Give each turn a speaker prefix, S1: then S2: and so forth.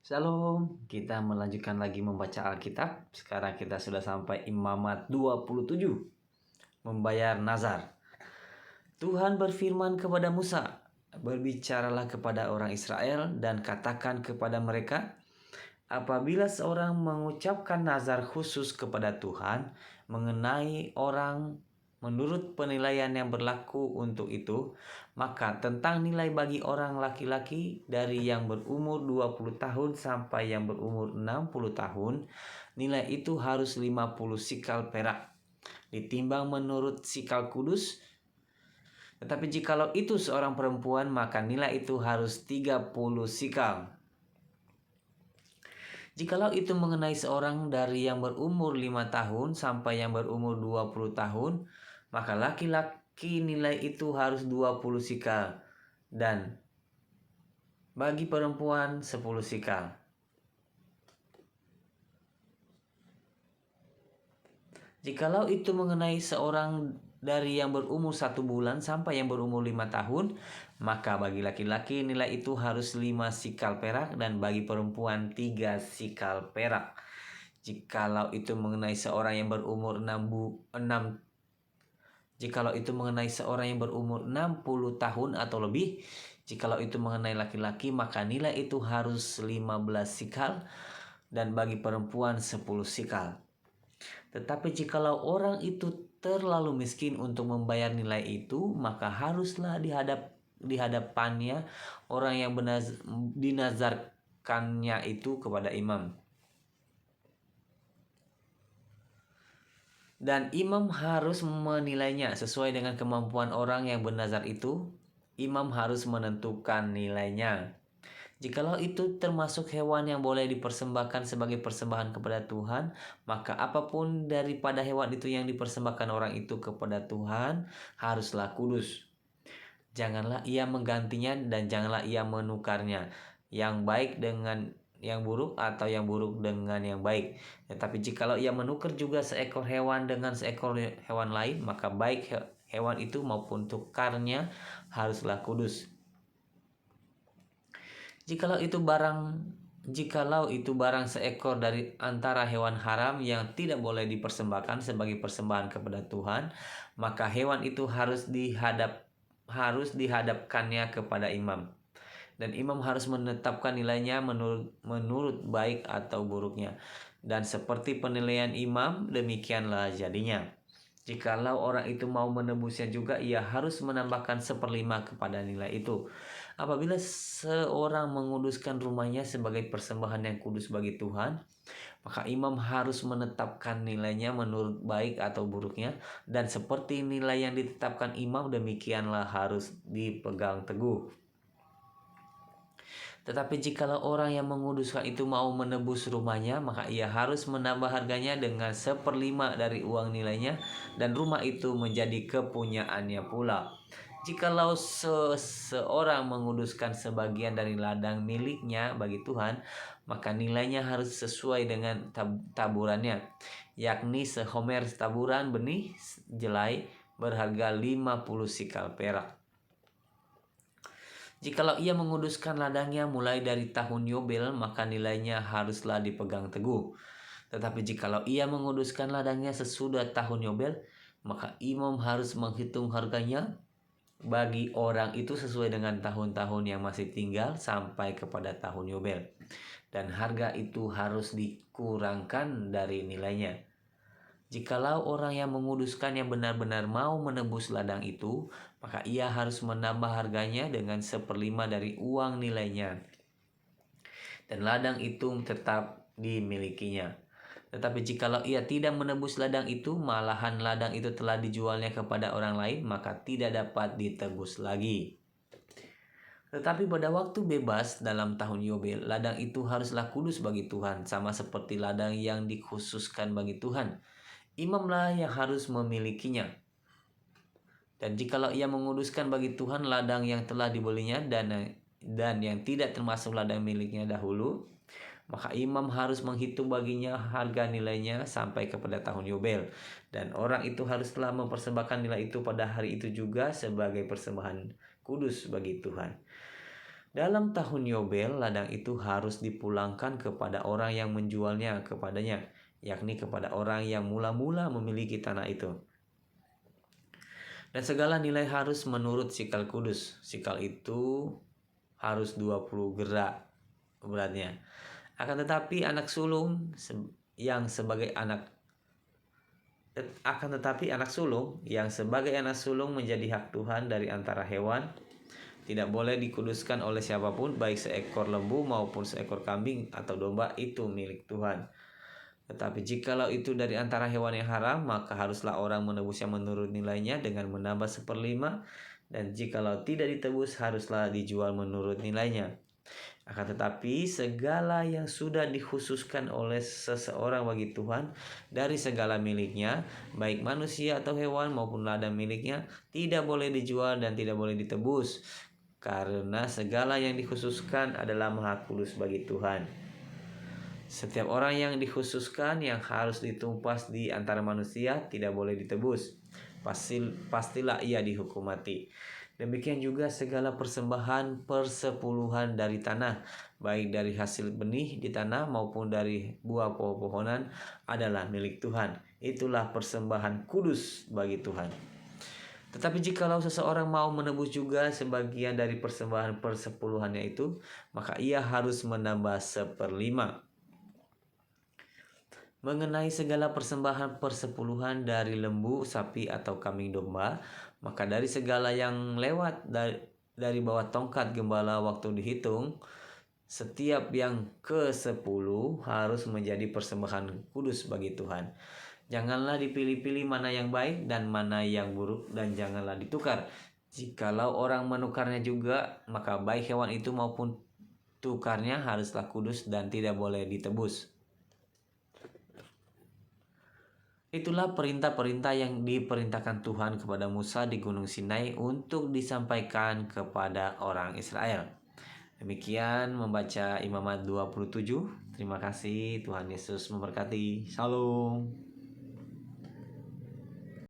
S1: Shalom, kita melanjutkan lagi membaca Alkitab. Sekarang kita sudah sampai Imamat 27, membayar nazar. Tuhan berfirman kepada Musa, berbicaralah kepada orang Israel dan katakan kepada mereka, apabila seorang mengucapkan nazar khusus kepada Tuhan mengenai orang menurut penilaian yang berlaku untuk itu, maka tentang nilai bagi orang laki-laki dari yang berumur 20 tahun sampai yang berumur 60 tahun, nilai itu harus 50 sikal perak, ditimbang menurut sikal kudus. Tetapi jikalau itu seorang perempuan, maka nilai itu harus 30 sikal. Jikalau itu mengenai seorang dari yang berumur 5 tahun sampai yang berumur 20 tahun, maka laki-laki nilai itu harus 20 sikal, dan bagi perempuan 10 sikal. Jikalau itu mengenai seorang dari yang berumur 1 bulan sampai yang berumur 5 tahun, maka bagi laki-laki nilai itu harus 5 sikal perak, dan bagi perempuan 3 sikal perak. Jikalau itu mengenai seorang yang berumur 60 tahun atau lebih, jikalau itu mengenai laki-laki, maka nilai itu harus 15 sikal, dan bagi perempuan 10 sikal. Tetapi jikalau orang itu terlalu miskin untuk membayar nilai itu, maka haruslah di hadapannya orang yang dinazarkannya itu kepada imam. Dan imam harus menilainya sesuai dengan kemampuan orang yang bernazar itu. Imam harus menentukan nilainya. Jikalau itu termasuk hewan yang boleh dipersembahkan sebagai persembahan kepada Tuhan, maka apapun daripada hewan itu yang dipersembahkan orang itu kepada Tuhan haruslah kudus. Janganlah ia menggantinya dan janganlah ia menukarnya, yang baik dengan yang buruk atau yang buruk dengan yang baik. Tetapi jikalau ia menukar juga seekor hewan dengan seekor hewan lain, maka baik hewan itu maupun tukarnya haruslah kudus. Jikalau itu barang seekor dari antara hewan haram yang tidak boleh dipersembahkan sebagai persembahan kepada Tuhan, maka hewan itu harus dihadapkannya kepada imam. Dan imam harus menetapkan nilainya menurut baik atau buruknya. Dan seperti penilaian imam, demikianlah jadinya. Jikalau orang itu mau menebusnya juga, ia harus menambahkan 1/5 kepada nilai itu. Apabila seorang menguduskan rumahnya sebagai persembahan yang kudus bagi Tuhan, maka imam harus menetapkan nilainya menurut baik atau buruknya. Dan seperti nilai yang ditetapkan imam, demikianlah harus dipegang teguh. Tetapi jikalau orang yang menguduskan itu mau menebus rumahnya, maka ia harus menambah harganya dengan 1/5 dari uang nilainya, dan rumah itu menjadi kepunyaannya pula. Jikalau seseorang menguduskan sebagian dari ladang miliknya bagi Tuhan, maka nilainya harus sesuai dengan taburannya, yakni sehomer taburan benih jelai berharga 50 sikal perak. Jikalau ia menguduskan ladangnya mulai dari tahun Yobel, maka nilainya haruslah dipegang teguh. Tetapi jikalau ia menguduskan ladangnya sesudah tahun Yobel, maka imam harus menghitung harganya bagi orang itu sesuai dengan tahun-tahun yang masih tinggal sampai kepada tahun Yobel. Dan harga itu harus dikurangkan dari nilainya. Jikalau orang yang menguduskan yang benar-benar mau menebus ladang itu, maka ia harus menambah harganya dengan 1/5 dari uang nilainya. Dan ladang itu tetap dimilikinya. Tetapi jikalau ia tidak menebus ladang itu, malahan ladang itu telah dijualnya kepada orang lain, maka tidak dapat ditebus lagi. Tetapi pada waktu bebas dalam tahun Yobel, ladang itu haruslah kudus bagi Tuhan, sama seperti ladang yang dikhususkan bagi Tuhan. Imamlah yang harus memilikinya. Dan jikalau ia menguduskan bagi Tuhan ladang yang telah dibelinya dan yang tidak termasuk ladang miliknya dahulu, maka imam harus menghitung baginya harga nilainya sampai kepada tahun Yobel. Dan orang itu harus telah mempersembahkan nilai itu pada hari itu juga sebagai persembahan kudus bagi Tuhan. Dalam tahun Yobel, ladang itu harus dipulangkan kepada orang yang menjualnya kepadanya, yakni kepada orang yang mula-mula memiliki tanah itu. Dan segala nilai harus menurut sikal kudus. Sikal itu harus 20 gerak beratnya. Akan tetapi anak sulung yang sebagai anak menjadi hak Tuhan dari antara hewan, tidak boleh dikuduskan oleh siapapun, baik seekor lembu maupun seekor kambing atau domba, itu milik Tuhan. Tetapi jikalau itu dari antara hewan yang haram, maka haruslah orang menebusnya menurut nilainya dengan menambah 1/5, dan jikalau tidak ditebus, haruslah dijual menurut nilainya. Akan tetapi segala yang sudah dikhususkan oleh seseorang bagi Tuhan dari segala miliknya, baik manusia atau hewan maupun ladang miliknya, tidak boleh dijual dan tidak boleh ditebus, karena segala yang dikhususkan adalah maha kudus bagi Tuhan. Setiap orang yang dikhususkan yang harus ditumpas di antara manusia tidak boleh ditebus. Pastilah ia dihukum mati. Demikian juga segala persembahan persepuluhan dari tanah, baik dari hasil benih di tanah maupun dari buah pepohonan, adalah milik Tuhan. Itulah persembahan kudus bagi Tuhan. Tetapi jikalau seseorang mau menebus juga sebagian dari persembahan persepuluhannya itu, maka ia harus menambah 1/5. Mengenai segala persembahan persepuluhan dari lembu, sapi, atau kambing domba, maka dari segala yang lewat dari bawah tongkat gembala waktu dihitung, setiap yang ke-10 harus menjadi persembahan kudus bagi Tuhan. Janganlah dipilih-pilih mana yang baik dan mana yang buruk, dan janganlah ditukar. Jikalau orang menukarnya juga, maka baik hewan itu maupun tukarnya haruslah kudus dan tidak boleh ditebus. Itulah perintah-perintah yang diperintahkan Tuhan kepada Musa di Gunung Sinai untuk disampaikan kepada orang Israel. Demikian membaca Imamat 27. Terima kasih, Tuhan Yesus memberkati. Shalom.